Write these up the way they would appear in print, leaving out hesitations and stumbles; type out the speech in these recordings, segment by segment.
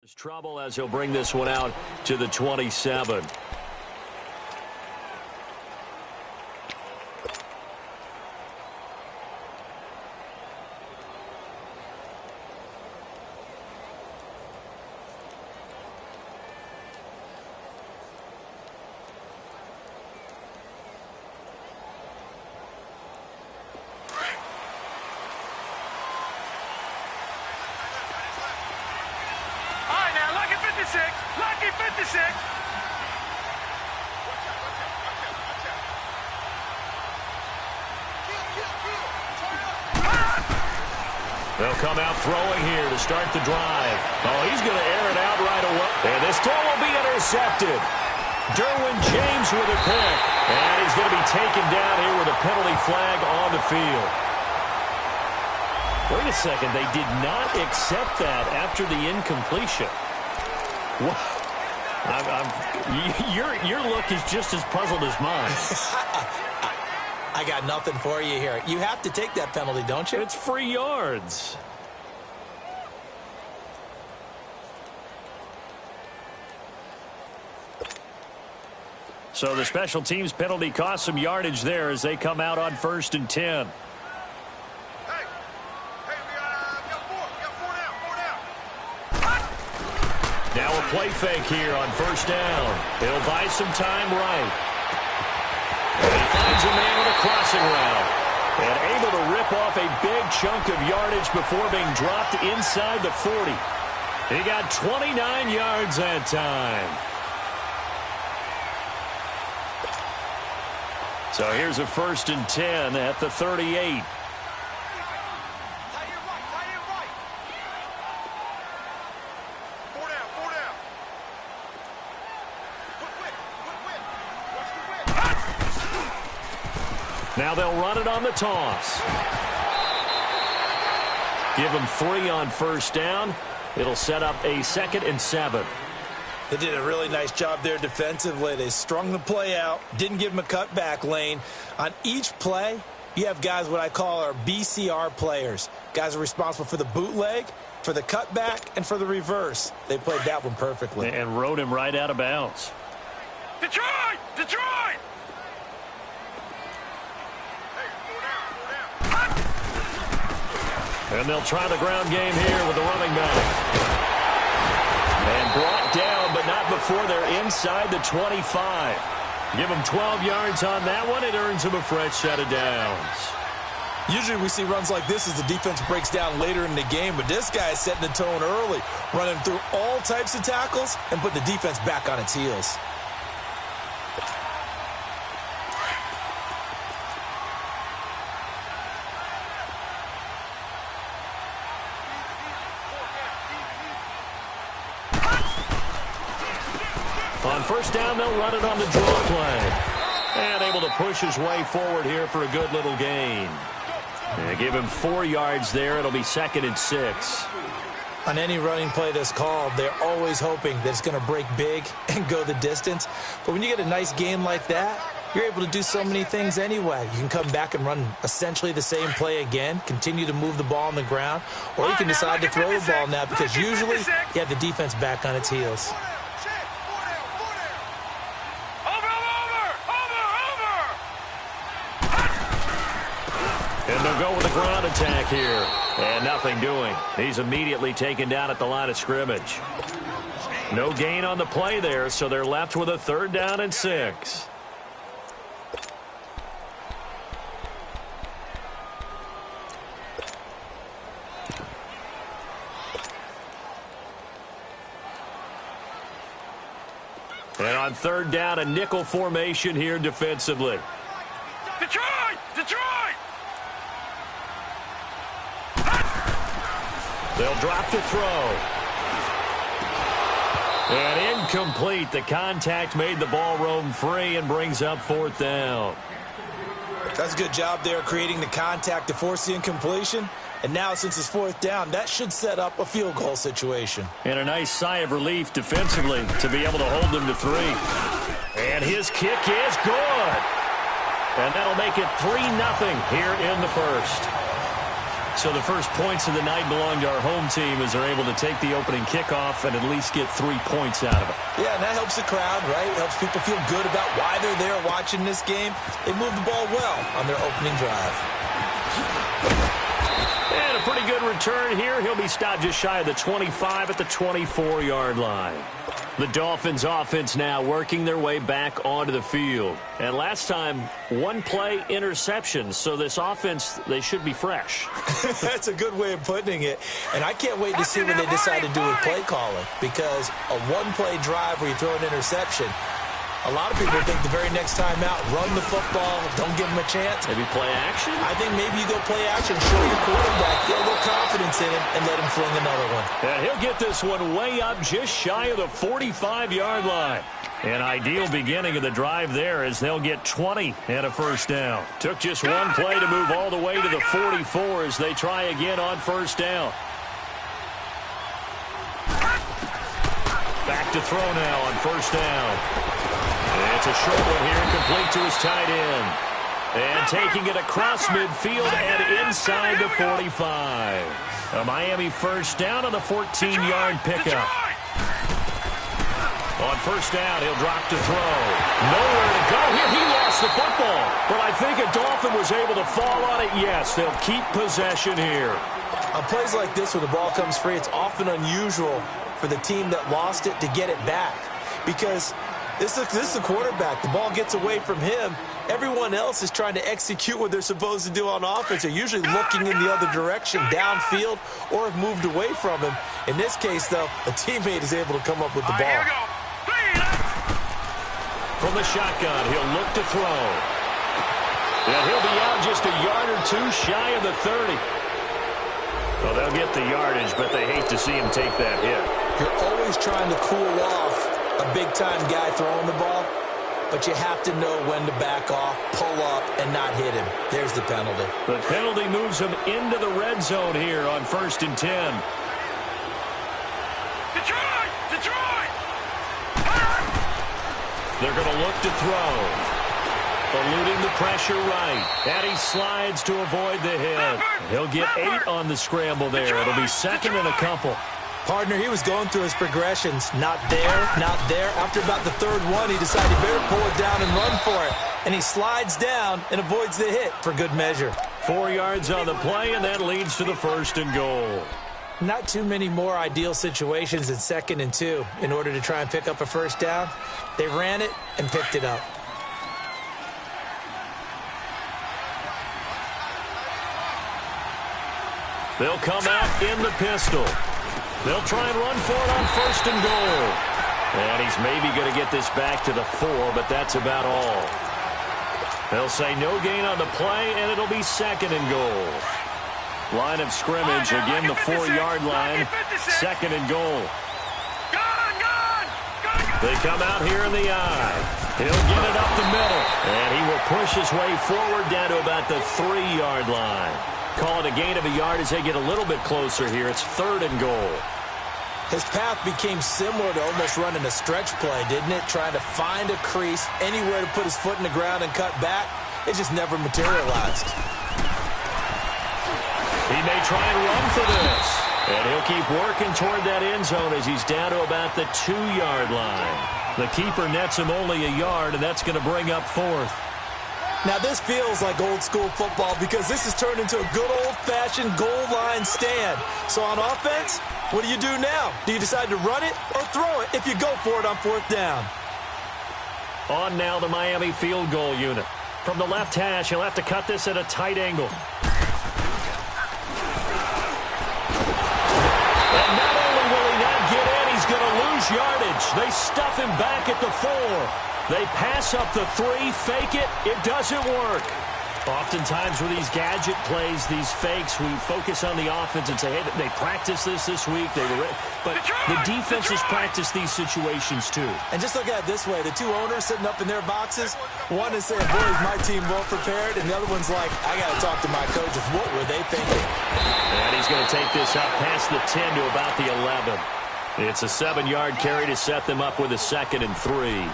There's trouble as he'll bring this one out to the 27. Lucky 56. They'll come out throwing here to start the drive. Oh, he's going to air it out right away. And this throw will be intercepted. Derwin James with a pick. And he's going to be taken down here with a penalty flag on the field. Wait a second. They did not accept that after the incompletion. What? Your look is just as puzzled as mine. I got nothing for you here. You have to take that penalty, don't you? It's free yards. So the special teams penalty cost some yardage there as they come out on 1st and 10. Now a play fake here on 1st down. He'll buy some time right. And he finds a man with a crossing route. And able to rip off a big chunk of yardage before being dropped inside the 40. He got 29 yards that time. So here's a 1st and 10 at the 38. Now they'll run it on the toss. Give them 3 on 1st down. It'll set up a 2nd and 7. They did a really nice job there defensively. They strung the play out, didn't give them a cutback lane. On each play, you have guys what I call our BCR players. Guys are responsible for the bootleg, for the cutback, and for the reverse. They played that one perfectly. And rode him right out of bounds. Detroit! Detroit! And they'll try the ground game here with the running back. And brought down, but not before they're inside the 25. Give them 12 yards on that one. It earns them a fresh set of downs. Usually we see runs like this as the defense breaks down later in the game, but this guy is setting the tone early, running through all types of tackles and put the defense back on its heels. On 1st down, they'll run it on the draw play. And able to push his way forward here for a good little gain. And give him 4 yards there. It'll be 2nd and 6. On any running play that's called, they're always hoping that it's going to break big and go the distance. But when you get a nice gain like that, you're able to do so many things anyway. You can come back and run essentially the same play again, continue to move the ball on the ground, or you can decide to throw the ball now because usually you have the defense back on its heels. And they'll go with a ground attack here. And nothing doing. He's immediately taken down at the line of scrimmage. No gain on the play there, so they're left with a 3rd down and 6. And on 3rd down, a nickel formation here defensively. Detroit! Detroit! They'll drop to throw. And incomplete. The contact made the ball roam free and brings up 4th down. That's a good job there creating the contact to force the incompletion. And now since it's 4th down, that should set up a field goal situation. And a nice sigh of relief defensively to be able to hold them to 3. And his kick is good. And that'll make it 3-0 here in the 1st. So the first points of the night belong to our home team as they're able to take the opening kickoff and at least get 3 points out of it. Yeah, and that helps the crowd, right? Helps people feel good about why they're there watching this game. They move the ball well on their opening drive. And a pretty good return here. He'll be stopped just shy of the 25 at the 24-yard line. The Dolphins offense now working their way back onto the field. And last time, one play interception. So this offense, they should be fresh. That's a good way of putting it. And I can't wait to see what they decide to do with play calling. Because a one-play drive where you throw an interception, a lot of people think the very next time out, run the football, don't give them a chance. Maybe play action? I think maybe you go play action, show your quarterback, feel a little confidence in him, and let him fling another one. And he'll get this one way up just shy of the 45-yard line. An ideal beginning of the drive there as they'll get 20 and a first down. Took just one play to move all the way to the 44 as they try again on first down. Back to throw now on first down. It's a short one here, complete to his tight end. And taking it across midfield and inside the 45. A Miami first down on the 14-yard pickup. On first down, he'll drop to throw. Nowhere to go here. He lost the football. But I think a Dolphin was able to fall on it. Yes, they'll keep possession here. On plays like this where the ball comes free, it's often unusual for the team that lost it to get it back. Because this is the quarterback. The ball gets away from him. Everyone else is trying to execute what they're supposed to do on offense. They're usually looking in the other direction, downfield, or have moved away from him. In this case, though, a teammate is able to come up with the ball. From the shotgun, he'll look to throw. And he'll be out just a yard or two shy of the 30. Well, they'll get the yardage, but they hate to see him take that hit. You're always trying to cool off a big-time guy throwing the ball, but you have to know when to back off, pull up, and not hit him. There's the penalty. The penalty moves him into the red zone here on 1st and 10. Detroit! Detroit! They're going to look to throw. Eluding the pressure right. And he slides to avoid the hit. He'll get 8 on the scramble there. It'll be second and a couple. Partner, he was going through his progressions. Not there, not there. After about the third one, he decided he better pull it down and run for it. And he slides down and avoids the hit for good measure. 4 yards on the play, and that leads to the 1st and goal. Not too many more ideal situations than 2nd and 2 in order to try and pick up a first down. They ran it and picked it up. They'll come out in the pistol. They'll try and run for it on 1st and goal. And he's maybe going to get this back to the 4, but that's about all. They'll say no gain on the play, and it'll be 2nd and goal. Line of scrimmage, again the 4-yard line, 2nd and goal. They come out here in the eye. He'll get it up the middle, and he will push his way forward down to about the 3-yard line. Call it a gain of a yard as they get a little bit closer here. It's 3rd and goal. His path became similar to almost running a stretch play, didn't it? Trying to find a crease, anywhere to put his foot in the ground and cut back. It just never materialized. He may try and run for this. And he'll keep working toward that end zone as he's down to about the 2-yard line. The keeper nets him only a yard, and that's going to bring up 4th. Now, this feels like old-school football because this has turned into a good old-fashioned goal line stand. So on offense, what do you do now? Do you decide to run it or throw it if you go for it on 4th down? On now the Miami field goal unit. From the left hash, he'll have to cut this at a tight angle. And not only will he not get in, he's going to lose yardage. They stuff him back at the 4. They pass up the 3, fake it, it doesn't work. Oftentimes with these gadget plays, these fakes, we focus on the offense and say, hey, they practiced this week. But the defenses practice these situations too. And just look at it this way. The 2 owners sitting up in their boxes, one is saying, boy, is my team well prepared, and the other one's like, I got to talk to my coaches. What were they thinking? And he's going to take this up past the 10 to about the 11. It's a 7-yard carry to set them up with a 2nd and 3.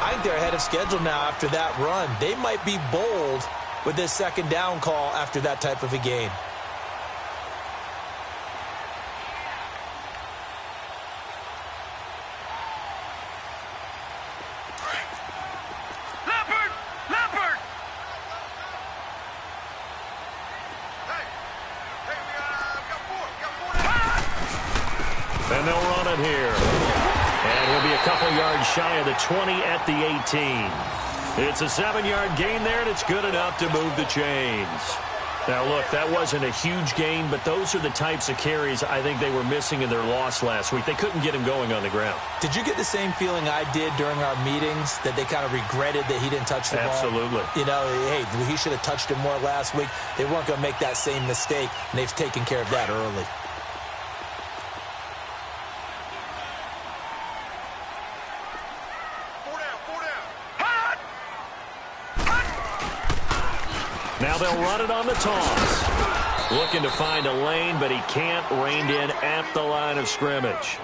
I think they're ahead of schedule now after that run. They might be bold with this 2nd down call after that type of a gain. a couple yards shy of the 20 at the 18. It's a 7-yard gain there, and it's good enough to move the chains. Now, look, that wasn't a huge gain, but those are the types of carries I think they were missing in their loss last week. They couldn't get him going on the ground. Did you get the same feeling I did during our meetings, that they kind of regretted that he didn't touch the ball? Absolutely. You know, hey, he should have touched it more last week. They weren't going to make that same mistake, and they've taken care of that early. Now they'll run it on the toss. Looking to find a lane, but he can't. Reined in at the line of scrimmage.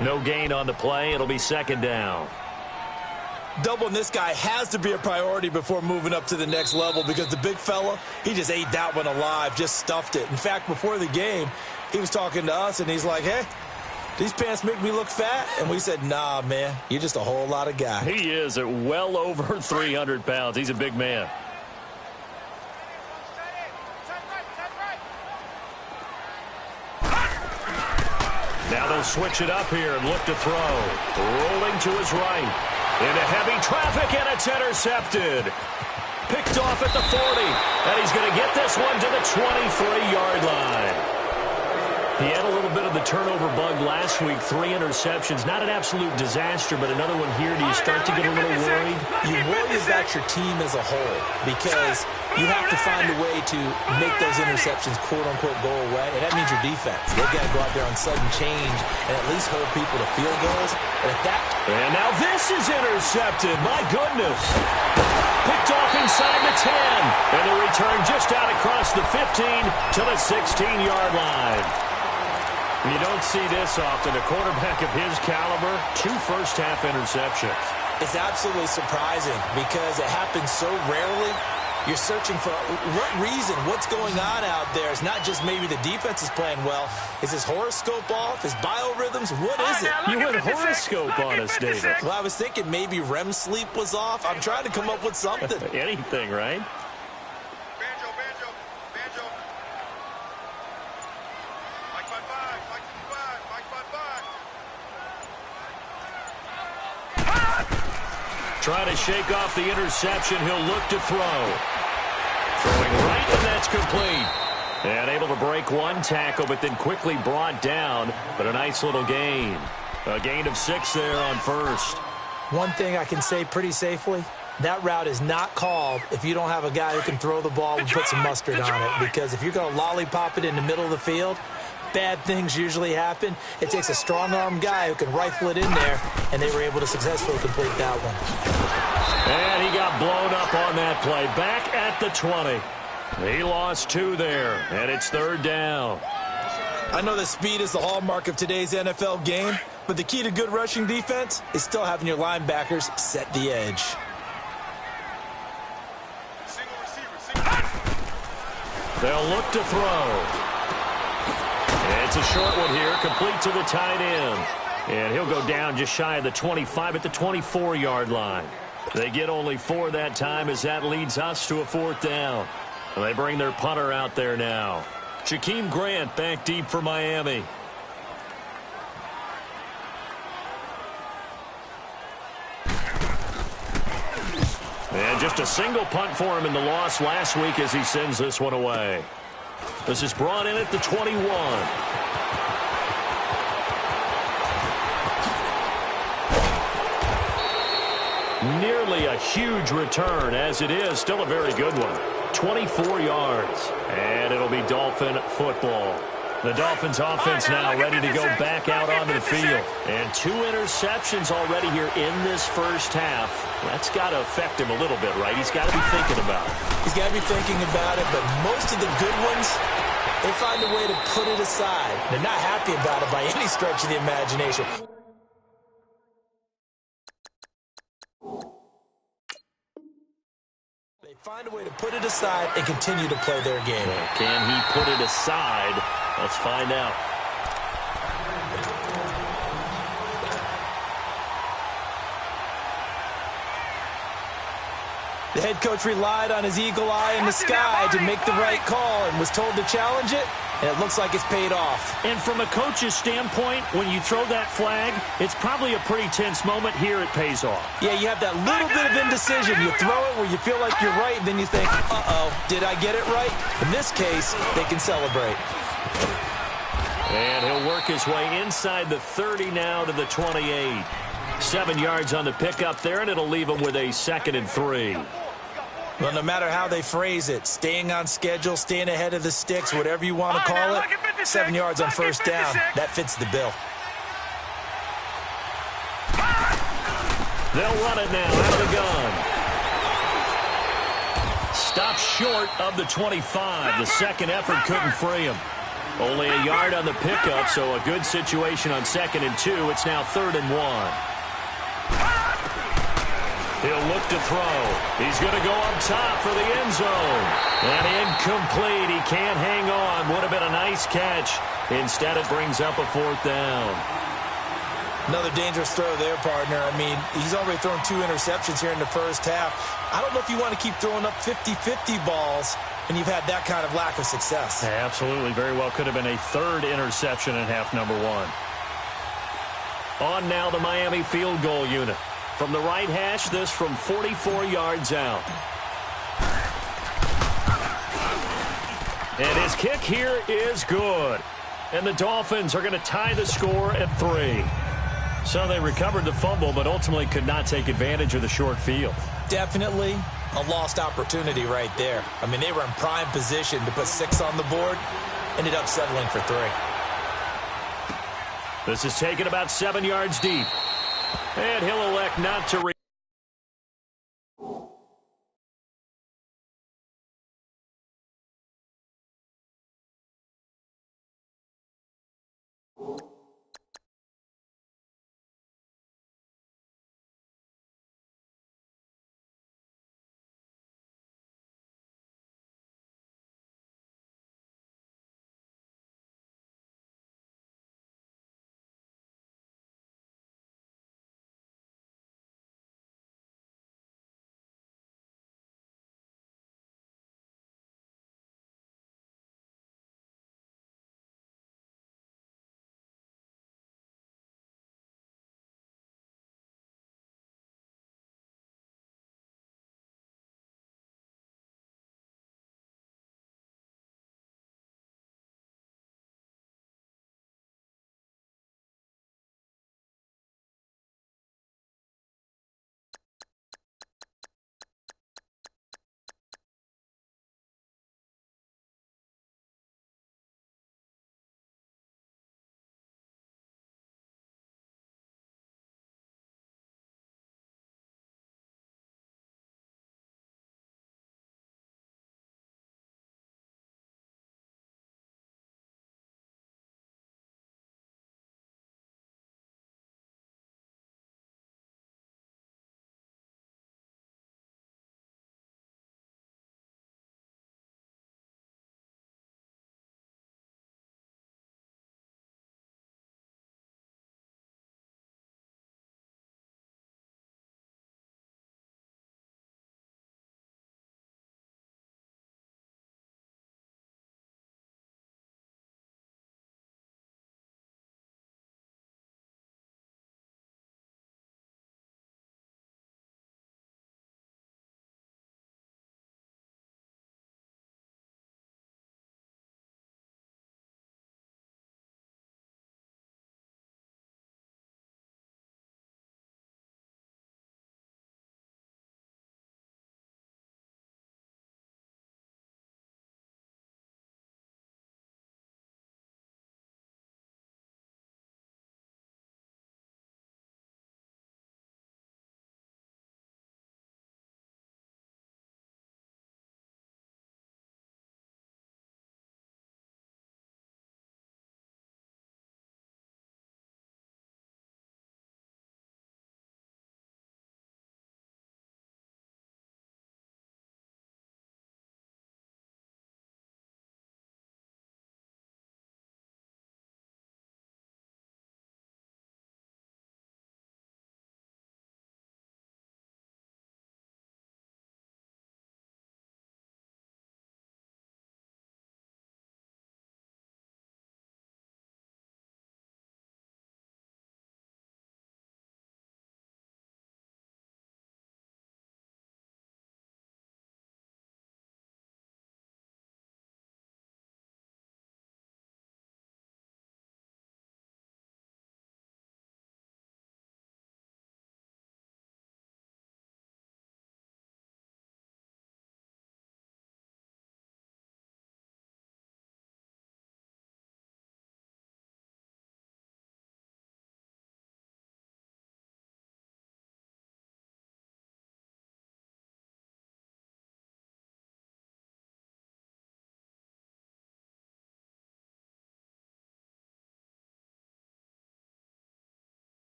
No gain on the play. It'll be second down. Doubling this guy has to be a priority before moving up to the next level, because the big fella, he just ate that one alive, just stuffed it. In fact, before the game, he was talking to us, and he's like, hey, these pants make me look fat? And we said, nah, man, you're just a whole lot of guy. He is at well over 300 pounds. He's a big man. Now they'll switch it up here and look to throw. Rolling to his right. Into heavy traffic, and it's intercepted. Picked off at the 40. And he's going to get this one to the 23-yard line. He had a little bit of the turnover bug last week. 3 interceptions. Not an absolute disaster, but another one here. Do you start to get a little worried? You worry about your team as a whole, because you have to find a way to make those interceptions, quote-unquote, go away. And that means your defense. They've got to go out there on sudden change and at least hold people to field goals. And now this is intercepted. My goodness. Picked off inside the 10. And the return just out across the 15 to the 16-yard line. You don't see this often. A quarterback of his caliber, 2 first-half interceptions. It's absolutely surprising because it happens so rarely. You're searching for what reason, what's going on out there. It's not just maybe the defense is playing well. Is his horoscope off? His biorhythms? What is it? You went horoscope on us, David. Well, I was thinking maybe REM sleep was off. I'm trying to come up with something. Anything, right? Banjo. Mike 5-5. Trying to shake off the interception. He'll look to throw. Throwing right, and that's complete. And able to break one tackle, but then quickly brought down. But a nice little gain. A gain of 6 there on first. One thing I can say pretty safely, that route is not called if you don't have a guy who can throw the ball and put some mustard on it. Because if you're going to lollipop it in the middle of the field, bad things usually happen. It takes a strong-arm guy who can rifle it in there, and they were able to successfully complete that one. And he got blown up on that play. Back at the 20. He lost 2 there, and it's third down. I know that speed is the hallmark of today's NFL game, but the key to good rushing defense is still having your linebackers set the edge. They'll look to throw. It's a short one here, complete to the tight end. And he'll go down just shy of the 25 at the 24-yard line. They get only 4 that time as that leads us to a 4th down. And they bring their punter out there now. Jakeem Grant back deep for Miami. And just a single punt for him in the loss last week as he sends this one away. This is brought in at the 21. Nearly a huge return, as it is still a very good one. 24 yards, and it'll be Dolphin football. The Dolphins offense now ready to go back out onto the field. And 2 interceptions already here in this first half. That's got to affect him a little bit, right? He's got to be thinking about it. He's got to be thinking about it, but most of the good ones, they find a way to put it aside. They're not happy about it by any stretch of the imagination. They find a way to put it aside and continue to play their game. Can he put it aside? Let's find out. The head coach relied on his eagle eye in the sky to make the right call and was told to challenge it. and it looks like it's paid off. And from a coach's standpoint, when you throw that flag, it's probably a pretty tense moment. Here it pays off. Yeah, you have that little bit of indecision. You throw it where you feel like you're right, and then you think, uh-oh, did I get it right? In this case, they can celebrate. And he'll work his way inside the 30 now to the 28. 7 yards on the pickup there, and it'll leave him with a 2nd and 3. Well, no matter how they phrase it, staying on schedule, staying ahead of the sticks, whatever you want to call it, 7 yards on first down, that fits the bill. They'll run it now out of the gun. Stopped short of the 25. The second effort couldn't free him. Only a yard on the pickup, so a good situation on 2nd and 2. It's now 3rd and 1. He'll look to throw. He's going to go up top for the end zone. And incomplete. He can't hang on. Would have been a nice catch. Instead, it brings up a 4th down. Another dangerous throw there, partner. I mean, he's already thrown 2 interceptions here in the first half. I don't know if you want to keep throwing up 50-50 balls, and you've had that kind of lack of success. Yeah, absolutely. Very well could have been a 3rd interception in half number 1. On now the Miami field goal unit. From the right hash, this from 44 yards out. And his kick here is good. And the Dolphins are going to tie the score at 3. So they recovered the fumble, but ultimately could not take advantage of the short field. Definitely a lost opportunity right there. I mean, they were in prime position to put 6 on the board. Ended up settling for 3. This is taken about 7 yards deep. And he'll elect not to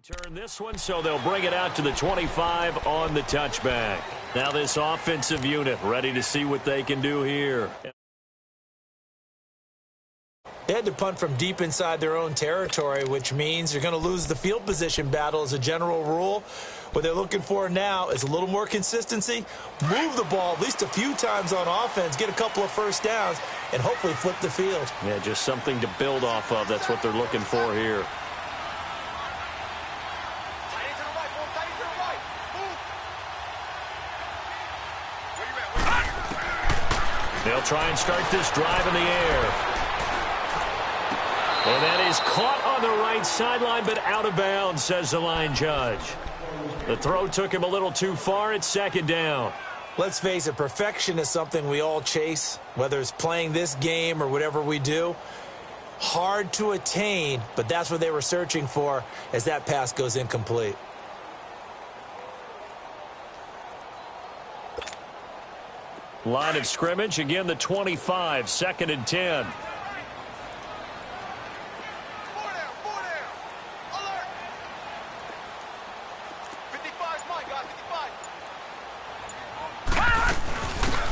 Return this one, so they'll bring it out to the 25 on the touchback. Now this offensive unit ready to see what they can do here. They had to punt from deep inside their own territory, which means you're going to lose the field position battle as a general rule. What they're looking for now is a little more consistency, move the ball at least a few times on offense, get a couple of first downs, and hopefully flip the field. Yeah, just something to build off of. That's what they're looking for here. They'll try and start this drive in the air. And that is caught on the right sideline, but out of bounds, says the line judge. The throw took him a little too far. It's second down. Let's face it, perfection is something we all chase, whether it's playing this game or whatever we do. Hard to attain, but that's what they were searching for as that pass goes incomplete. Line of scrimmage, again the 25, second and 10.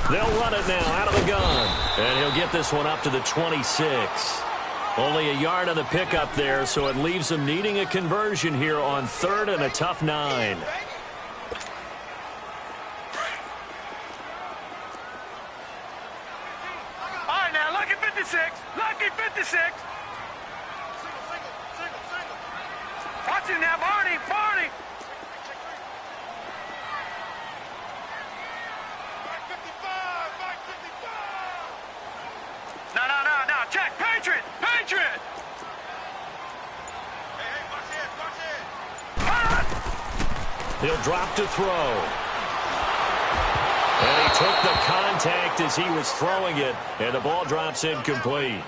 They'll run it now out of the gun. And he'll get this one up to the 26. Only a yard on the pickup there, so it leaves them needing a conversion here on third and a tough 9. Lucky 56. Watch him now, Barney. No. Check. Patriot. He'll drop to throw. And he took the contact as he was throwing it, and the ball drops incomplete.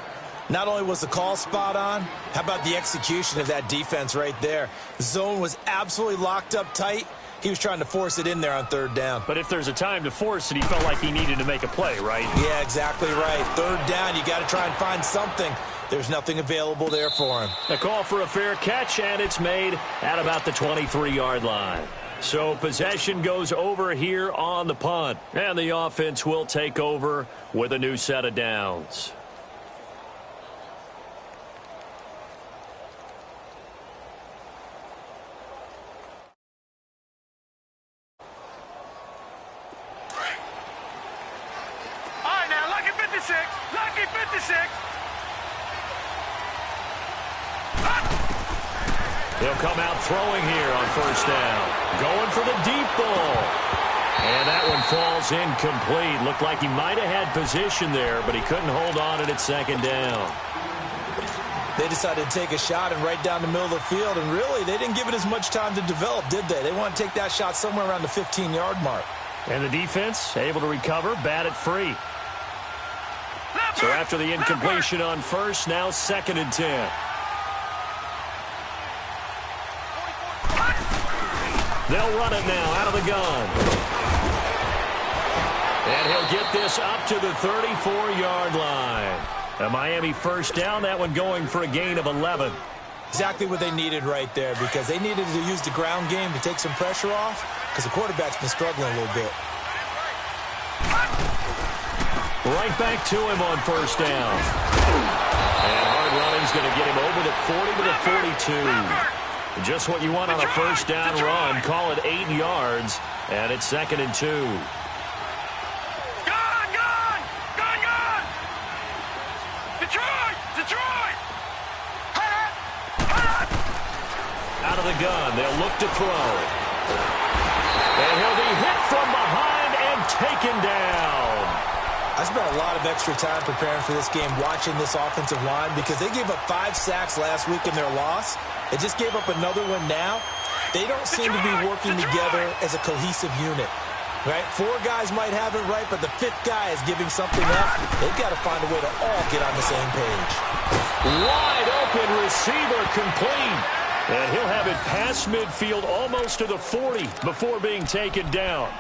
Not only was the call spot on, how about the execution of that defense right there? The zone was absolutely locked up tight. He was trying to force it in there on third down. But if there's a time to force it, he felt like he needed to make a play, right? Yeah, exactly right. Third down, you got to try and find something. There's nothing available there for him. A call for a fair catch, and it's made at about the 23-yard line. So possession goes over here on the punt, and the offense will take over with a new set of downs. All right, now, Lucky 56. He'll come out throwing here on first down. Going for the deep ball. And that one falls incomplete. Looked like he might have had position there, but he couldn't hold on at its second down. They decided to take a shot and right down the middle of the field, and really, they didn't give it as much time to develop, did they? They want to take that shot somewhere around the 15-yard mark. And the defense able to recover, bat it free. So after the incompletion on first, now second and 10. They'll run it now out of the gun. And he'll get this up to the 34-yard line. A Miami first down, that one going for a gain of 11. Exactly what they needed right there, because they needed to use the ground game to take some pressure off, because the quarterback's been struggling a little bit. Right back to him on first down. And hard running's going to get him over the 40 to the 42. Just what you want on a first down run. Call it 8 yards, and it's second and 2. Gone! Detroit! Out of the gun, they'll look to throw. And he'll be hit from behind and taken down. I spent a lot of extra time preparing for this game, watching this offensive line, because they gave up 5 sacks last week in their loss. They just gave up another one now. They don't seem to be working together as a cohesive unit. Right? 4 guys might have it right, but the 5th guy is giving something up. They've got to find a way to all get on the same page. Wide open receiver complete. And he'll have it past midfield almost to the 40 before being taken down.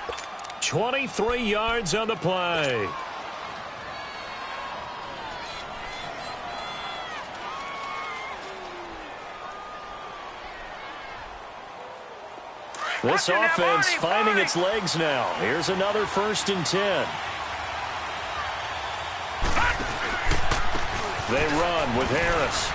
23 yards on the play. This offense finding its legs now. Here's another 1st and 10. They run with Harris.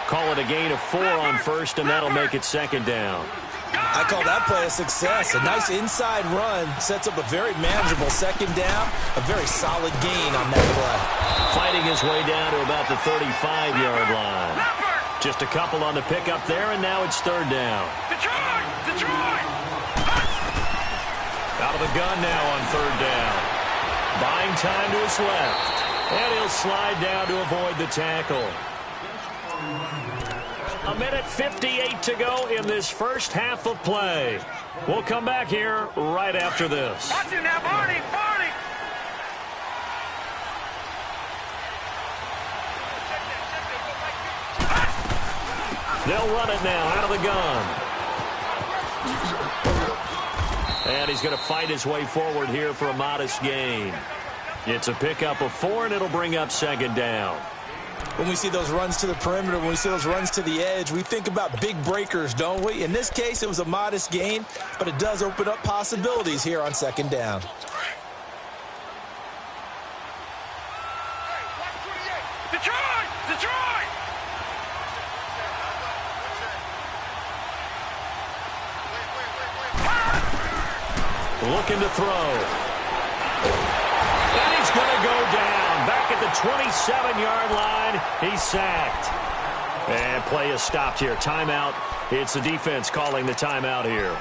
Call it a gain of 4 on 1st, and that'll make it 2nd down. I call that play a success. A nice inside run sets up a very manageable 2nd down. A very solid gain on that play. Fighting his way down to about the 35-yard line. Just a couple on the pickup there, and now it's 3rd down. Detroit! Out of the gun now on 3rd down. Buying time to his left. And he'll slide down to avoid the tackle. 1:58 to go in this first half of play. We'll come back here right after this. Watch it now, Barney! They'll run it now out of the gun. And he's going to fight his way forward here for a modest gain. It's a pickup of 4, and it'll bring up 2nd down. When we see those runs to the perimeter, when we see those runs to the edge, we think about big breakers, don't we? In this case, it was a modest gain, but it does open up possibilities here on 2nd down. Detroit! Looking to throw. And he's going to go down. Back at the 27-yard line. He's sacked. And play is stopped here. Timeout. It's the defense calling the timeout here,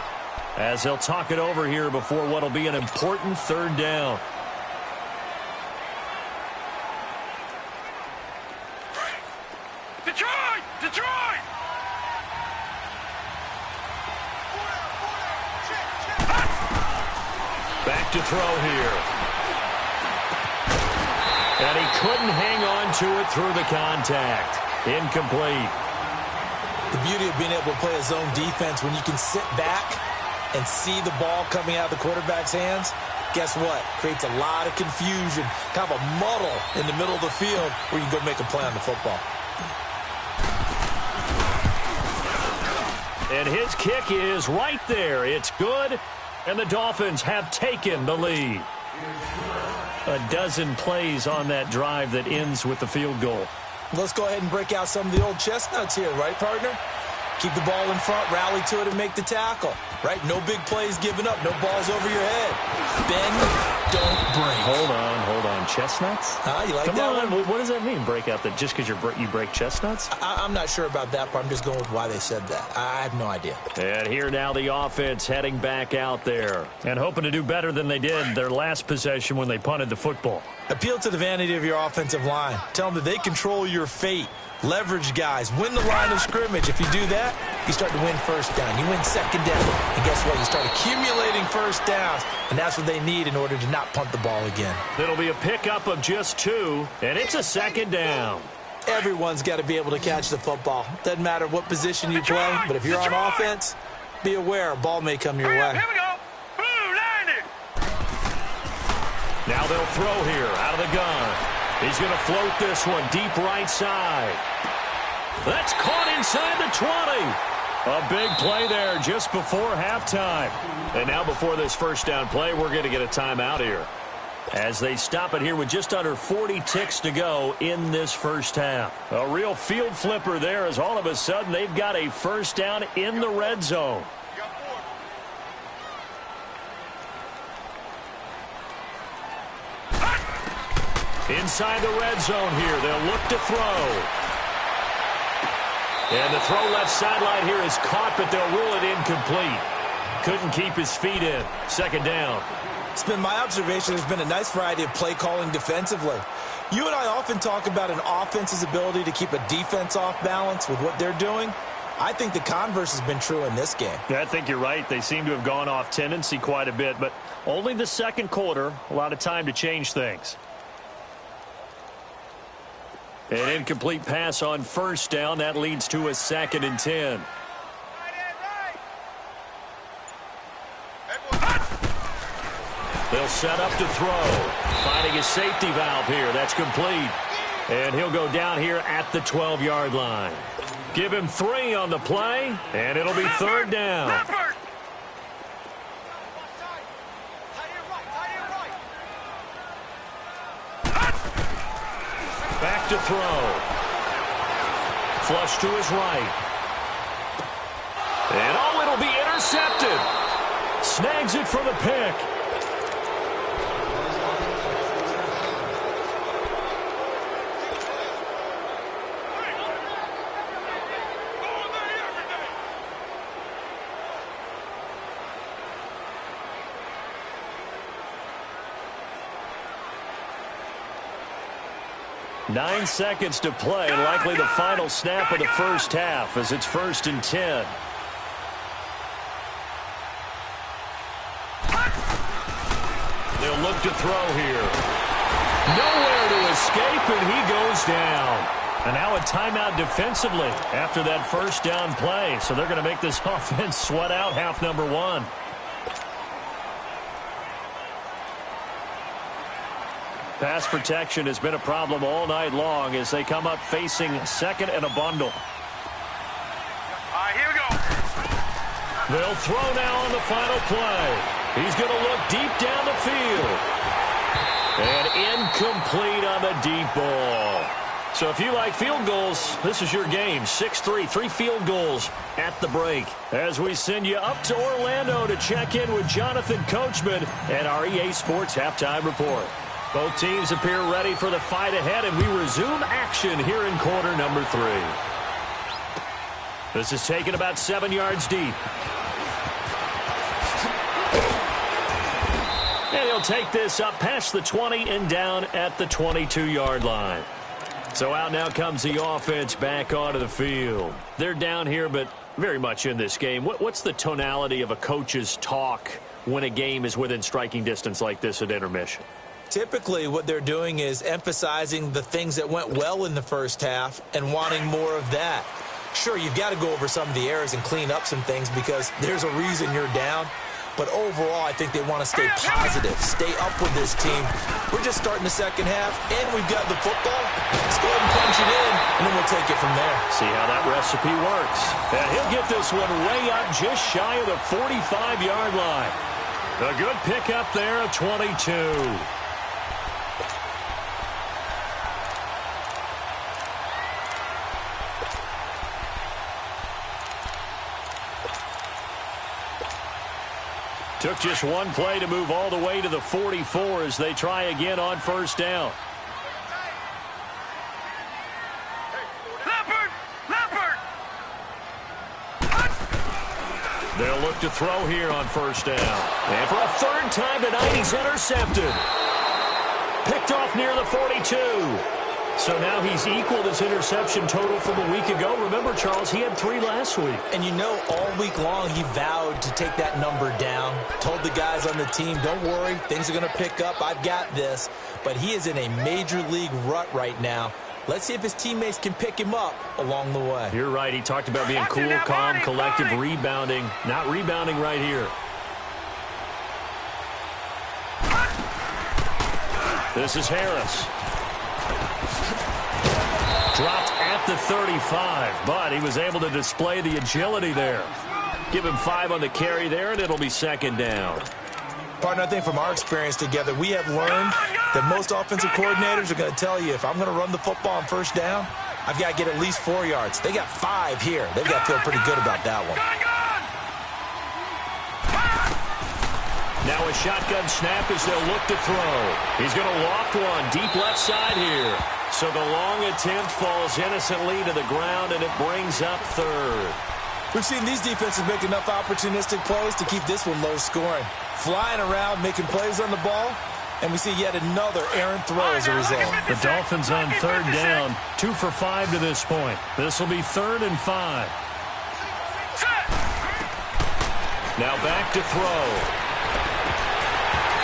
as they'll talk it over here before what will be an important 3rd down. Detroit! Back to throw here. And he couldn't hang on to it through the contact. Incomplete. The beauty of being able to play a zone defense, when you can sit back and see the ball coming out of the quarterback's hands, guess what? Creates a lot of confusion, kind of a muddle in the middle of the field where you can go make a play on the football. And his kick is right there. It's good, and the Dolphins have taken the lead. A dozen plays on that drive that ends with the field goal. Let's go ahead and break out some of the old chestnuts here, right, partner? Keep the ball in front, rally to it, and make the tackle, right? No big plays given up, no balls over your head. Bend, don't break. Hold on. Chestnuts? You like Come that on. one? What does that mean, break out? That just because you break chestnuts? I'm not sure about that part. I'm just going with why they said that. I have no idea. And here now the offense heading back out there and hoping to do better than they did their last possession when they punted the football. Appeal to the vanity of your offensive line. Tell them that they control your fate. Leverage guys. Win the line of scrimmage. If you do that, you start to win 1st down. You win 2nd down. And guess what? You start accumulating 1st downs. And that's what they need in order to not punt the ball again. It'll be a pickup of just 2, and it's a 2nd down. Everyone's got to be able to catch the football. Doesn't matter what position you play, but if you're on offense, be aware a ball may come your way. Here we go. Blue, line it. Now they'll throw here out of the gun. He's going to float this one deep right side. That's caught inside the 20. A big play there just before halftime. And now before this 1st down play, we're going to get a timeout here, as they stop it here with just under 40 ticks to go in this 1st half. A real field flipper there, as all of a sudden they've got a 1st down in the red zone. Inside the red zone here, they'll look to throw. And the throw left sideline here is caught, but they'll rule it incomplete. Couldn't keep his feet in. 2nd down. It's been my observation there's been a nice variety of play calling defensively. You and I often talk about an offense's ability to keep a defense off balance with what they're doing. I think the converse has been true in this game. Yeah, I think you're right. They seem to have gone off tendency quite a bit, but only the 2nd quarter, a lot of time to change things. An incomplete pass on 1st down. That leads to a 2nd and 10. They'll set up to throw. Finding a safety valve here. That's complete. And he'll go down here at the 12-yard line. Give him 3 on the play, and it'll be third down. Leopard! Back to throw. Flush to his right. And oh, it'll be intercepted. Snags it for the pick. Nine seconds to play, likely the final snap of the first half as it's 1st and 10. They'll look to throw here. Nowhere to escape, and he goes down. And now a timeout defensively after that first down play. So they're going to make this offense sweat out half number 1. Pass protection has been a problem all night long as they come up facing 2nd and a bundle. All right, here we go. They'll throw now on the final play. He's going to look deep down the field. And incomplete on the deep ball. So if you like field goals, this is your game. 6-3, 3 field goals at the break. As we send you up to Orlando to check in with Jonathan Coachman at our EA Sports Halftime Report. Both teams appear ready for the fight ahead, and we resume action here in quarter number 3. This is taken about 7 yards deep. And he'll take this up past the 20 and down at the 22-yard line. So out now comes the offense back onto the field. They're down here, but very much in this game. What's the tonality of a coach's talk when a game is within striking distance like this at intermission? Typically, what they're doing is emphasizing the things that went well in the first half and wanting more of that. Sure, you've got to go over some of the errors and clean up some things because there's a reason you're down. But overall, I think they want to stay positive, stay up with this team. We're just starting the second half, and we've got the football. Let's go ahead and punch it in, and then we'll take it from there. See how that recipe works. And he'll get this one way up just shy of the 45-yard line. A good pickup there at 22. Took just one play to move all the way to the 44 as they try again on first down. Leopard! Leopard! They'll look to throw here on first down. And for a 3rd time tonight, he's intercepted. Picked off near the 42. So now he's equaled his interception total from a week ago. Remember, Charles, he had 3 last week. And you know, all week long he vowed to take that number down. Told the guys on the team, don't worry, things are going to pick up. I've got this. But he is in a major league rut right now. Let's see if his teammates can pick him up along the way. You're right. He talked about being cool, calm, collective, rebounding. Not rebounding right here. This is Harris. Dropped at the 35, but he was able to display the agility there. Give him 5 on the carry there, and it'll be 2nd down. Partner, I think from our experience together, we have learned that most offensive coordinators are going to tell you, if I'm going to run the football on first down, I've got to get at least 4 yards. They got 5 here. They've got to feel pretty good about that one. Now a shotgun snap as they'll look to throw. He's going to loft one deep left side here. So the long attempt falls innocently to the ground, and it brings up 3rd. We've seen these defenses make enough opportunistic plays to keep this one low scoring. Flying around, making plays on the ball, and we see yet another errant throw as a result. The Dolphins on 3rd down, 2 for 5 to this point. This will be 3rd and 5. Now back to throw.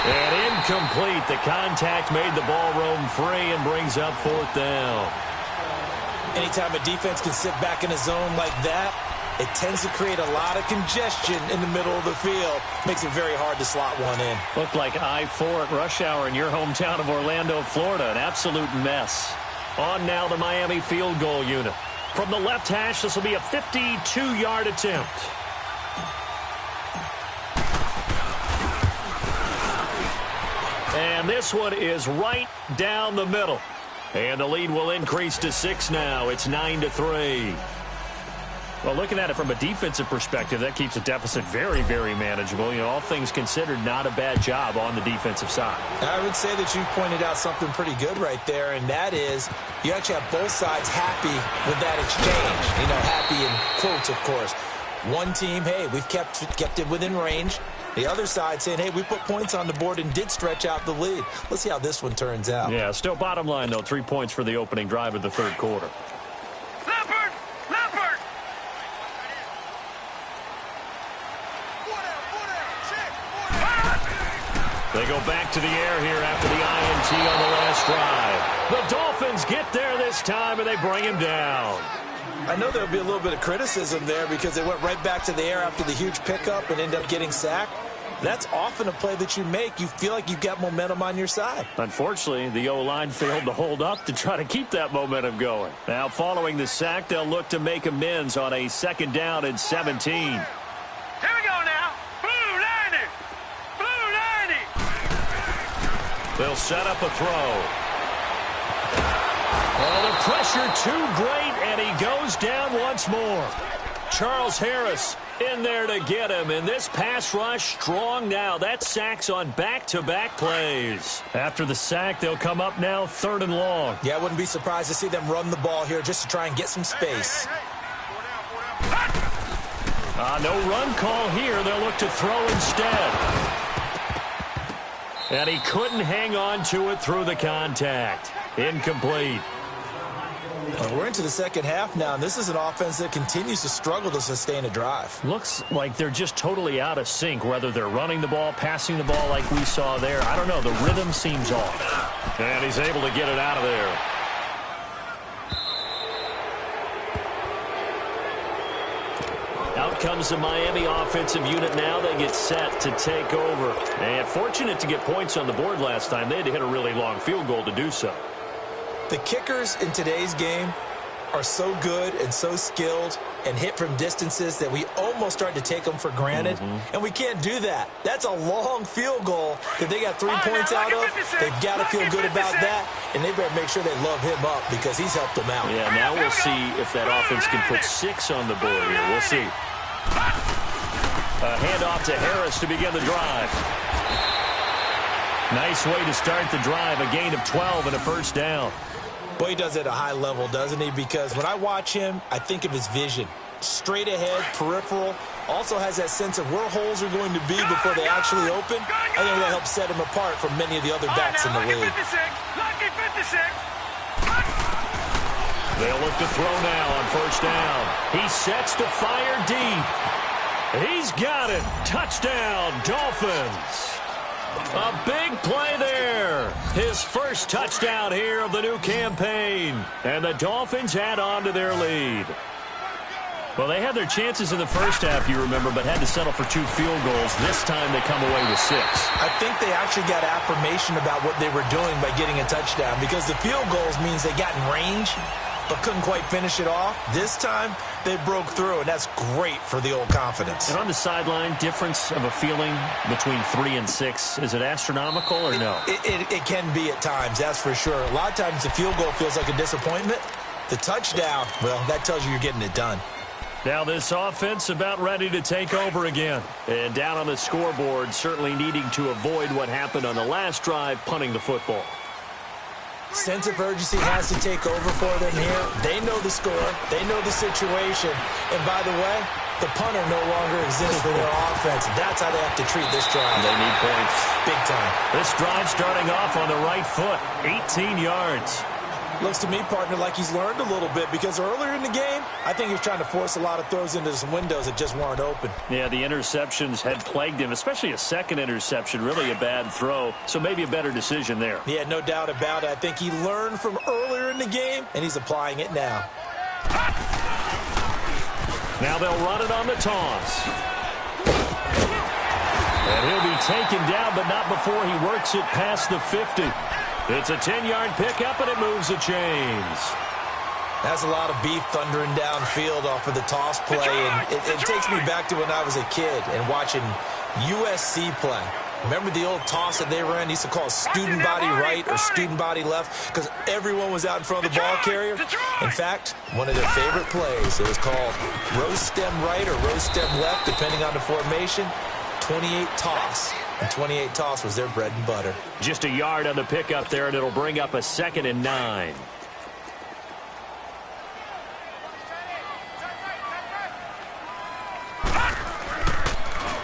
And incomplete. The contact made the ball roam free and brings up 4th down. Anytime a defense can sit back in a zone like that, it tends to create a lot of congestion in the middle of the field. Makes it very hard to slot one in. Looked like I-4 at rush hour in your hometown of Orlando, Florida. An absolute mess. On now the Miami field goal unit. From the left hash, this will be a 52-yard attempt. And this one is right down the middle. And the lead will increase to 6 now. It's 9-3. Well, looking at it from a defensive perspective, that keeps the deficit very, very manageable. You know, all things considered, not a bad job on the defensive side. I would say that you pointed out something pretty good right there, and that is you actually have both sides happy with that exchange. You know, happy in quotes, of course. One team, hey, we've kept it within range. The other side saying, hey, we put points on the board and did stretch out the lead. Let's see how this one turns out. Yeah, still bottom line, though, 3 points for the opening drive of the third quarter. They go back to the air here after the INT on the last drive. The Dolphins get there this time, and they bring him down. I know there'll be a little bit of criticism there because they went right back to the air after the huge pickup and ended up getting sacked. That's often a play that you make. You feel like you've got momentum on your side. Unfortunately, the O-line failed to hold up to try to keep that momentum going. Now, following the sack, they'll look to make amends on a 2nd down and 17. Here we go now. Blue 90. Blue 90. They'll set up a throw. Oh, the pressure too great, and he goes down once more. Charles Harris in there to get him, and this pass rush strong now. That sack's on back-to-back plays. After the sack, they'll come up now 3rd and long. Yeah, I wouldn't be surprised to see them run the ball here just to try and get some space. No run call here. They'll look to throw instead. And he couldn't hang on to it through the contact. Incomplete. We're into the second half now, and this is an offense that continues to struggle to sustain a drive. Looks like they're just totally out of sync, whether they're running the ball, passing the ball like we saw there. I don't know. The rhythm seems off. And he's able to get it out of there. Out comes the Miami offensive unit now. They get set to take over. And fortunate to get points on the board last time. They had to hit a really long field goal to do so. The kickers in today's game are so good and so skilled and hit from distances that we almost start to take them for granted. And we can't do that. That's a long field goal that they got 3 points out of. They've got to feel good about that, and they better make sure they love him up because he's helped them out. Yeah, now we'll see if that offense can put 6 on the board here. We'll see. A handoff to Harris to begin the drive. Nice way to start the drive. A gain of 12 and a 1st down. Boy, he does it at a high level, doesn't he? Because when I watch him, I think of his vision. Straight ahead, peripheral. Also has that sense of where holes are going to be before they actually open. I think that helps set him apart from many of the other backs in the league. Lucky 56. They'll look to throw now on 1st down. He sets to fire deep. He's got it. Touchdown, Dolphins. A big play there. His first touchdown here of the new campaign. And the Dolphins add on to their lead. Well, they had their chances in the first half, you remember, but had to settle for 2 field goals. This time they come away with 6. I think they actually got affirmation about what they were doing by getting a touchdown because the field goals means they got in range but couldn't quite finish it off. This time, they broke through, and that's great for the old confidence. And on the sideline, difference of a feeling between 3 and 6, is it astronomical or no? It can be at times, that's for sure. A lot of times the field goal feels like a disappointment. The touchdown, well, that tells you you're getting it done. Now this offense about ready to take over again. And down on the scoreboard, certainly needing to avoid what happened on the last drive, punting the football. Sense of urgency has to take over for them here. They know the score. They know the situation. And by the way, the punter no longer exists for their offense. That's how they have to treat this drive. They need points. Big time. This drive starting off on the right foot. 18 yards. Looks to me, partner, like he's learned a little bit because earlier in the game, I think he was trying to force a lot of throws into some windows that just weren't open. Yeah, the interceptions had plagued him, especially a second interception, really a bad throw. So maybe a better decision there. Yeah, no doubt about it. I think he learned from earlier in the game, and he's applying it now. Now they'll run it on the toss. And he'll be taken down, but not before he works it past the 50. It's a 10-yard pickup, and it moves the chains. That's a lot of beef thundering downfield off of the toss play, and it takes me back to when I was a kid and watching USC play. Remember the old toss that they ran? They used to call it student body right or student body left because everyone was out in front of the ball carrier. In fact, one of their favorite plays, it was called rose stem right or rose stem left, depending on the formation, 28 toss. And 28 toss was their bread and butter. Just a yard on the pickup there, and it'll bring up a 2nd and 9.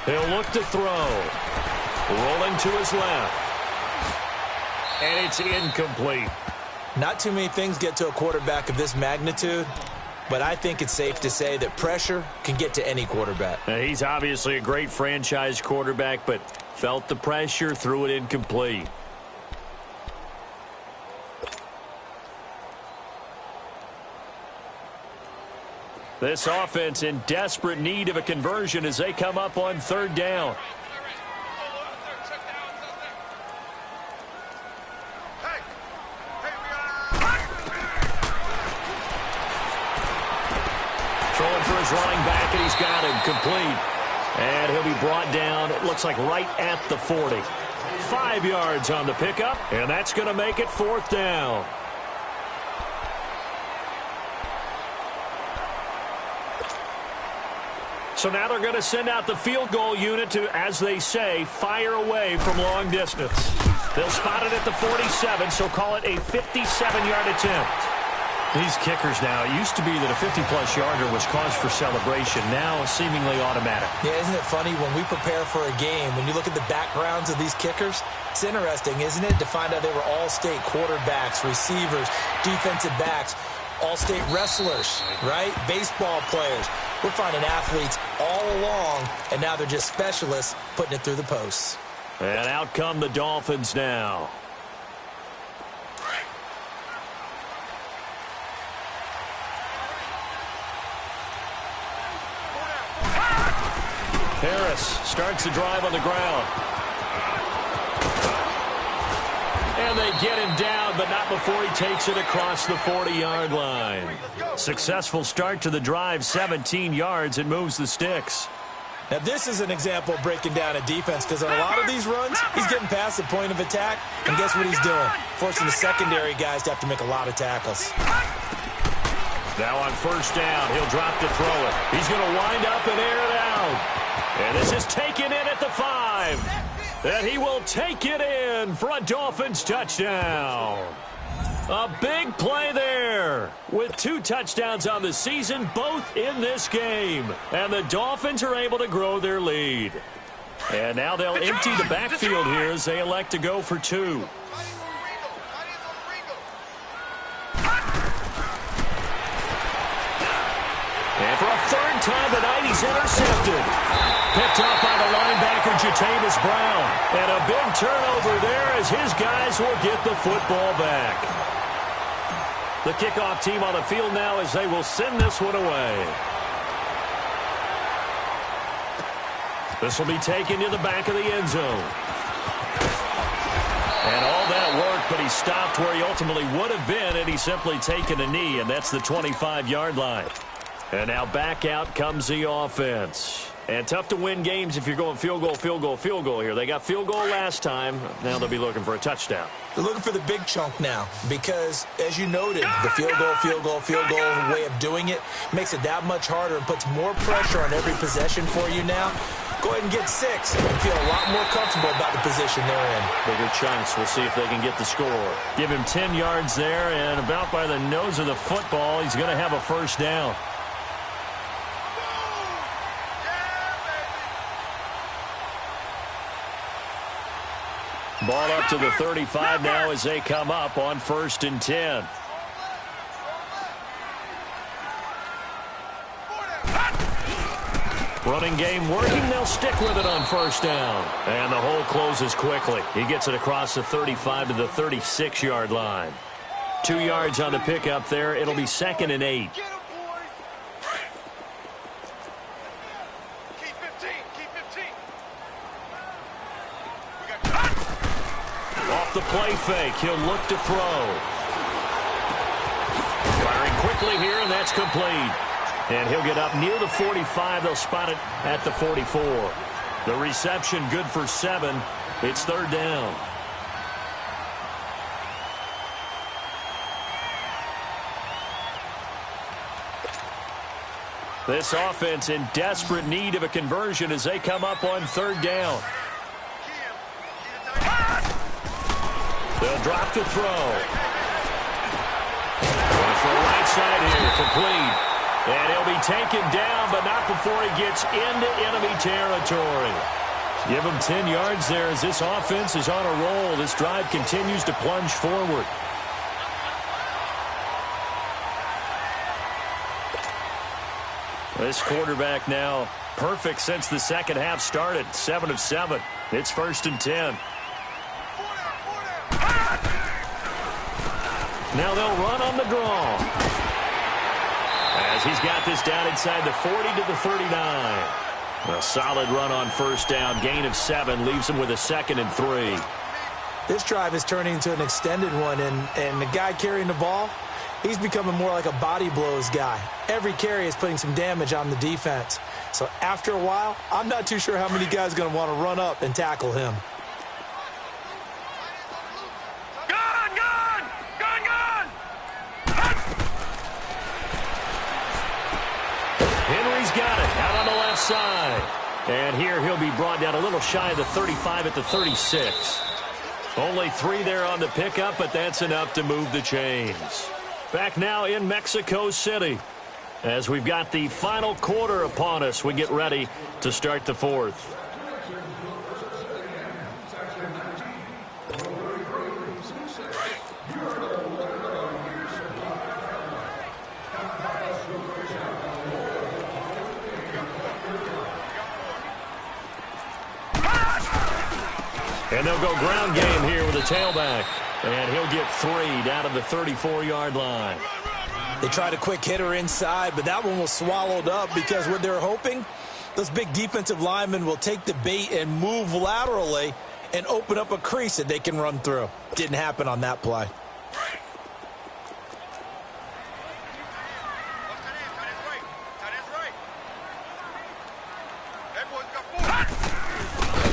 He'll look to throw. Rolling to his left. And it's incomplete. Not too many things get to a quarterback of this magnitude, but I think it's safe to say that pressure can get to any quarterback. He's obviously a great franchise quarterback, but felt the pressure, threw it incomplete. This offense in desperate need of a conversion as they come up on 3rd down. Throwing for his running back, and he's got him complete. And he'll be brought down, it looks like right at the 40. 5 yards on the pickup, and that's going to make it 4th down. So now they're going to send out the field goal unit to, as they say, fire away from long distance. They'll spot it at the 47, so call it a 57-yard attempt. These kickers now, it used to be that a 50-plus yarder was cause for celebration. Now seemingly automatic. Yeah, isn't it funny when we prepare for a game, when you look at the backgrounds of these kickers, it's interesting, isn't it, to find out they were all-state quarterbacks, receivers, defensive backs, all-state wrestlers, right? Baseball players. We're finding athletes all along, and now they're just specialists putting it through the posts. And out come the Dolphins now. Harris starts the drive on the ground. And they get him down, but not before he takes it across the 40-yard line. Successful start to the drive, 17 yards, and moves the sticks. Now, this is an example of breaking down a defense because on a lot of these runs, he's getting past the point of attack, and guess what he's doing? Forcing the secondary guys to have to make a lot of tackles. Now on 1st down, he'll drop to throw it. He's going to wind up and air it out. And this is taken in at the 5. And he will take it in for a Dolphins touchdown. A big play there with 2 touchdowns on the season, both in this game. And the Dolphins are able to grow their lead. And now they'll empty the backfield here as they elect to go for 2. And for a 3rd time tonight, he's intercepted. Picked up by the linebacker, JMota Brown. And a big turnover there as his guys will get the football back. The kickoff team on the field now as they will send this one away. This will be taken to the back of the end zone. And all that work, but he stopped where he ultimately would have been, and he's simply taken a knee, and that's the 25-yard line. And now back out comes the offense. And tough to win games if you're going field goal, field goal, field goal here. They got field goal last time. Now they'll be looking for a touchdown. They're looking for the big chunk now because, as you noted, the field goal way of doing it makes it that much harder and puts more pressure on every possession for you now. Go ahead and get 6 and feel a lot more comfortable about the position they're in. Bigger chunks. We'll see if they can get the score. Give him 10 yards there, and about by the nose of the football, he's going to have a 1st down. Ball up to the 35 now as they come up on 1st and 10. Running game working. They'll stick with it on 1st down. And the hole closes quickly. He gets it across the 35 to the 36-yard line. 2 yards on the pickup there. It'll be 2nd and 8. Off the play fake, he'll look to throw. Firing quick quickly here, and that's complete. And he'll get up near the 45. They'll spot it at the 44. The reception good for 7. It's third down. This offense in desperate need of a conversion as they come up on third down. They'll drop to throw. Going for a right side here, complete. And he'll be taken down, but not before he gets into enemy territory. Give him 10 yards there as this offense is on a roll. This drive continues to plunge forward. This quarterback now perfect since the second half started. 7 of 7. It's 1st and 10. Now they'll run on the draw. As he's got this down inside the 40 to the 39. A solid run on first down. Gain of 7 leaves him with a 2nd and 3. This drive is turning into an extended one, and the guy carrying the ball, he's becoming more like a body blows guy. Every carry is putting some damage on the defense. So after a while, I'm not too sure how many guys are going to want to run up and tackle him. Henry's got it out on the left side. And here he'll be brought down a little shy of the 35 at the 36. Only 3 there on the pickup, but that's enough to move the chains. Back now in Mexico City. As we've got the final quarter upon us, we get ready to start the fourth. And they'll go ground game here with a tailback. And he'll get 3 down to the 34-yard line. They tried a quick hitter inside, but that one was swallowed up because what they're hoping, those big defensive linemen will take the bait and move laterally and open up a crease that they can run through. Didn't happen on that play.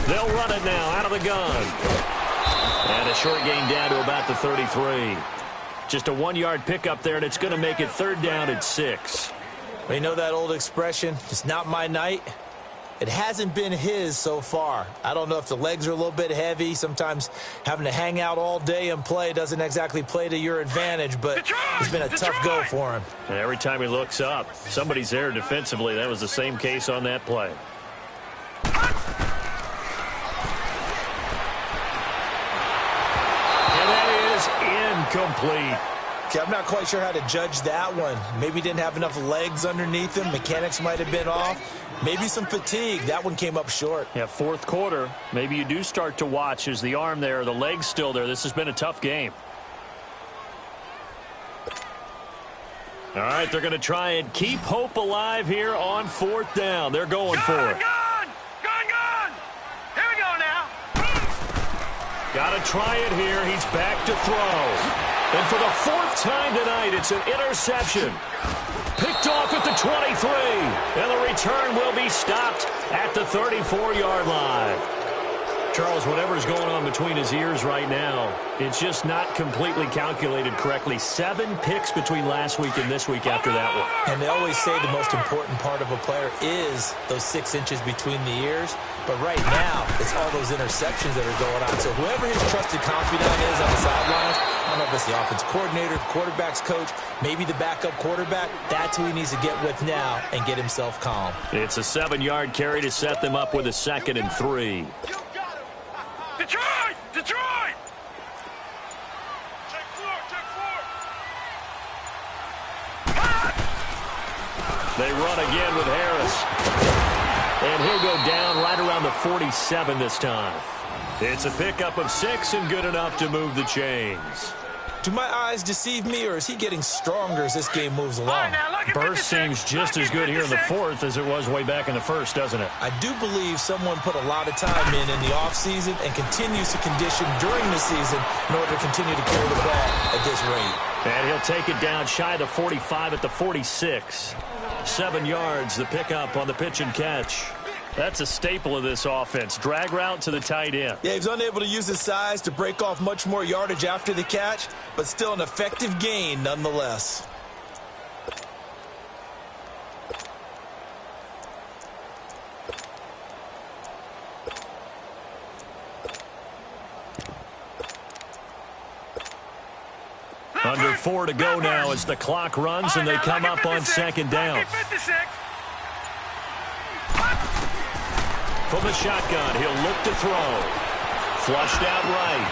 They'll run it now out of the gun. And a short gain down to about the 33. Just a 1-yard pickup there, and it's going to make it third down at 6. You know that old expression, it's not my night? It hasn't been his so far. I don't know if the legs are a little bit heavy. Sometimes having to hang out all day and play doesn't exactly play to your advantage, but it's been a tough go for him. And every time he looks up, somebody's there defensively. That was the same case on that play. Complete. Okay, I'm not quite sure how to judge that one. Maybe didn't have enough legs underneath him. Mechanics might have been off. Maybe some fatigue. That one came up short. Yeah, fourth quarter. Maybe you do start to watch. Is the arm there, the leg's still there? This has been a tough game. All right, they're going to try and keep hope alive here on fourth down. They're going for it. Here we go now. Got to try it here. He's back to throw. And for the 4th time tonight, it's an interception. Picked off at the 23. And the return will be stopped at the 34-yard line. Charles, whatever's going on between his ears right now, it's just not completely calculated correctly. 7 picks between last week and this week after that one. And they always say the most important part of a player is those 6 inches between the ears. But right now, it's all those interceptions that are going on. So whoever his trusted confidant is on the sidelines, I don't know if it's the offensive coordinator, the quarterback's coach, maybe the backup quarterback, that's who he needs to get with now and get himself calm. It's a 7-yard carry to set them up with a 2nd and 3. Detroit! Detroit! Check 4, check 4. They run again with Harris. And he'll go down right around the 47 this time. It's a pickup of 6 and good enough to move the chains. Do my eyes deceive me, or is he getting stronger as this game moves along? Burst seems just as good here in the 4th as it was way back in the 1st, doesn't it? I do believe someone put a lot of time in the offseason and continues to condition during the season in order to continue to carry the ball at this rate. And he'll take it down shy of the 45 at the 46. 7 yards, the pickup on the pitch and catch. That's a staple of this offense. Drag route to the tight end. Yeah, he's unable to use his size to break off much more yardage after the catch, but still an effective gain nonetheless. Under 4 to go now as the clock runs and they come up on second down. From the shotgun, he'll look to throw. Flushed out right.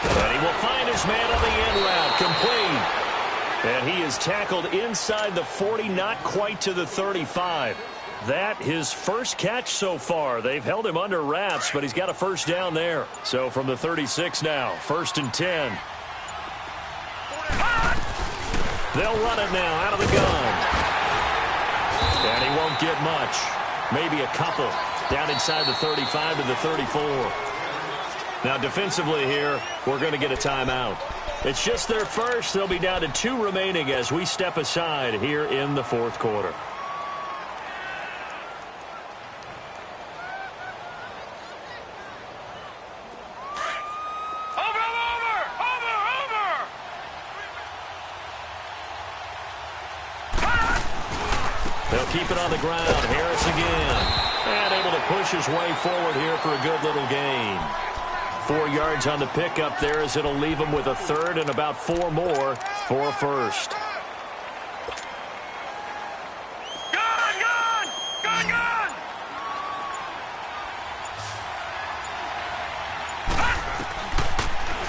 And he will find his man on the end route. Complete. And he is tackled inside the 40, not quite to the 35. That his first catch so far. They've held him under wraps, but he's got a first down there. So from the 36 now, 1st and 10. They'll run it now out of the gun. And he won't get much. Maybe a couple. Down inside the 35 to the 34. Now defensively here, we're going to get a timeout. It's just their first. They'll be down to 2 remaining as we step aside here in the 4th quarter. They'll keep it on the ground. Harris again. And able to push his way forward here for a good little gain. 4 yards on the pickup there as it'll leave him with a 3rd and about 4 more for a first. Gun!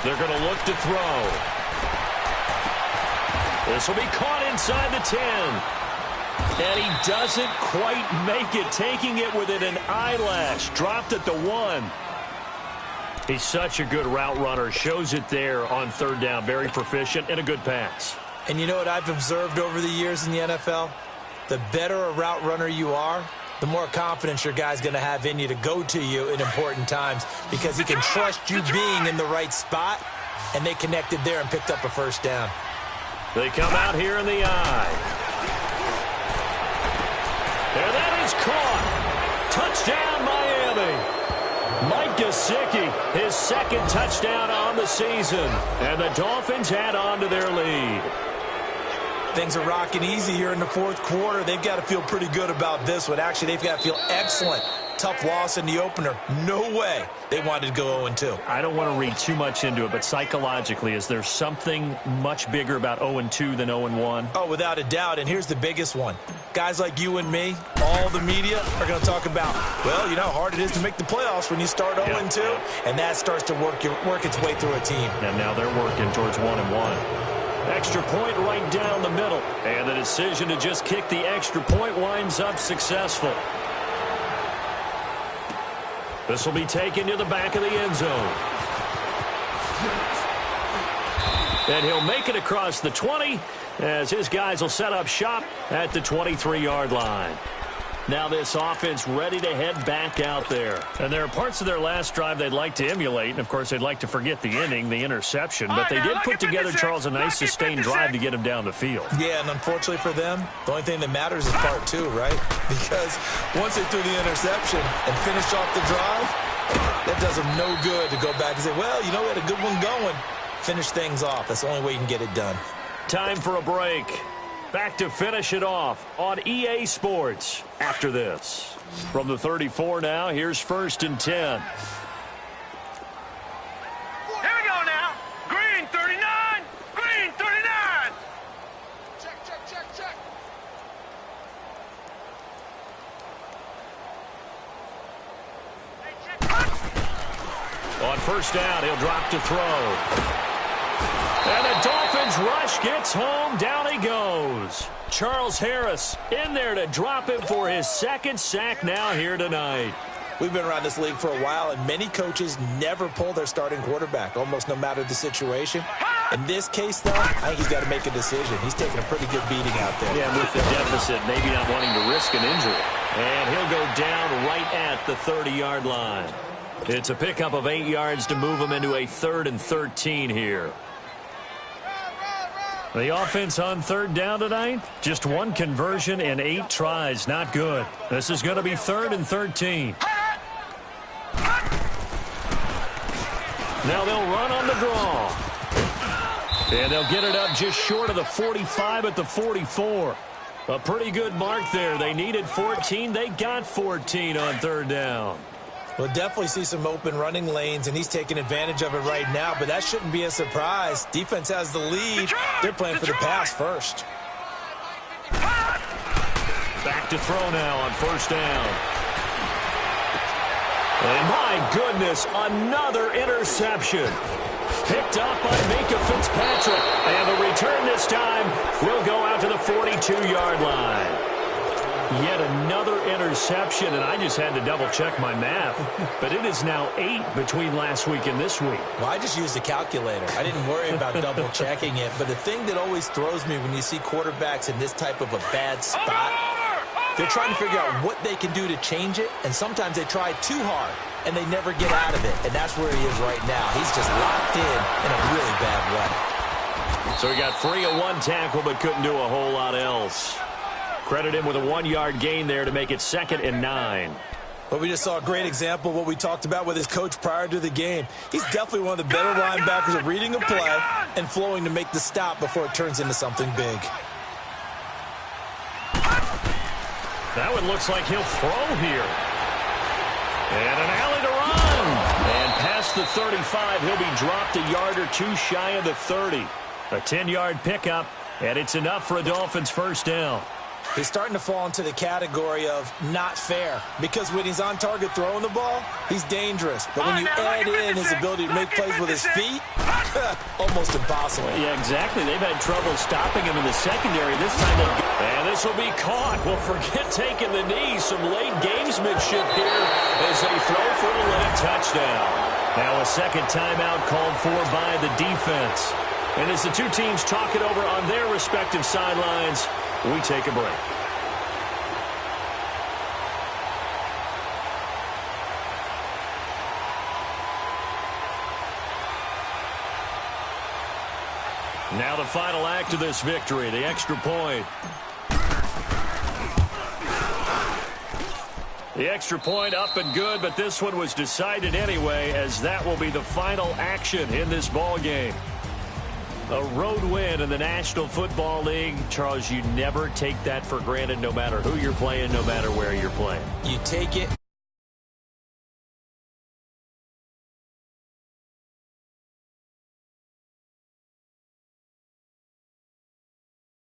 They're going to look to throw. This will be caught inside the 10. And he doesn't quite make it, taking it within an eyelash. Dropped at the 1. He's such a good route runner. Shows it there on 3rd down. Very proficient and a good pass. And you know what I've observed over the years in the NFL? The better a route runner you are, the more confidence your guy's going to have in you to go to you in important times because he can trust you being in the right spot, and they connected there and picked up a first down. They come out here in the eye. And that is caught. Touchdown, Miami. Mike Gesicki, his 2nd touchdown on the season. And the Dolphins add on to their lead. Things are rocking easy here in the 4th quarter. They've got to feel pretty good about this one. Actually, they've got to feel excellent. Tough loss in the opener. No way they wanted to go 0-2. I don't want to read too much into it, but psychologically, is there something much bigger about 0-2 than 0-1? Oh, without a doubt, and here's the biggest one. Guys like you and me, all the media, are going to talk about, well, you know how hard it is to make the playoffs when you start 0-2, and that starts to work its way through a team. And now they're working towards 1-1. Extra point right down the middle, and the decision to just kick the extra point winds up successful. This will be taken to the back of the end zone. And he'll make it across the 20 as his guys will set up shop at the 23-yard line. Now this offense ready to head back out there. And there are parts of their last drive they'd like to emulate. And, of course, they'd like to forget the inning, the interception. But they did put together, Charles, a nice sustained drive to get him down the field. Yeah, and unfortunately for them, the only thing that matters is part 2, right? Because once they threw the interception and finished off the drive, that does them no good to go back and say, well, you know, we had a good one going. Finish things off. That's the only way you can get it done. Time for a break. Back to finish it off on EA Sports after this. From the 34 now, here's 1st and 10. Here we go now. Green 39. Green 39. Check. On 1st down, he'll drop to throw. And the Dolphins rush gets home. Down he goes. Charles Harris in there to drop him for his 2nd sack now here tonight. We've been around this league for a while, and many coaches never pull their starting quarterback, almost no matter the situation. In this case, though, I think he's got to make a decision. He's taking a pretty good beating out there. Yeah, with the deficit, maybe not wanting to risk an injury. And he'll go down right at the 30-yard line. It's a pickup of 8 yards to move him into a 3rd and 13 here. The offense on third down tonight, just one conversion in 8 tries. Not good. This is going to be 3rd and 13. Now they'll run on the draw. And they'll get it up just short of the 45 at the 44. A pretty good mark there. They needed 14. They got 14 on third down. We'll definitely see some open running lanes, and he's taking advantage of it right now, but that shouldn't be a surprise. Defense has the lead. They're playing for the pass first. Back to throw now on first down. And my goodness, another interception. Picked up by Minka Fitzpatrick. And the return this time will go out to the 42-yard line. Yet another interception, and I just had to double-check my math. But it is now 8 between last week and this week. Well, I just used a calculator. I didn't worry about double-checking it. But the thing that always throws me when you see quarterbacks in this type of a bad spot, they're trying to figure out what they can do to change it, and sometimes they try too hard, and they never get out of it. And that's where he is right now. He's just locked in a really bad way. So he got free of one tackle but couldn't do a whole lot else. Credit him with a 1-yard gain there to make it 2nd and 9. But we just saw a great example of what we talked about with his coach prior to the game. He's definitely one of the better linebackers at reading a play and flowing to make the stop before it turns into something big. That one looks like he'll throw here. And an alley to run. And past the 35, he'll be dropped a yard or two shy of the 30. A 10-yard pickup, and it's enough for a Dolphins first down. He's starting to fall into the category of not fair, because when he's on target throwing the ball, he's dangerous. But when you add in his ability to make plays with his feet, almost impossible. Yeah, exactly. They've had trouble stopping him in the secondary. This time, and this will be caught. Well, forget taking the knee. Some late gamesmanship here as they throw for a late touchdown. Now a second timeout called for by the defense. And as the two teams talk it over on their respective sidelines, we take a break. Now the final act of this victory, the extra point. The extra point up and good, but this one was decided anyway, as that will be the final action in this ball game. A road win in the National Football League. Charles, you never take that for granted, no matter who you're playing, no matter where you're playing. You take it.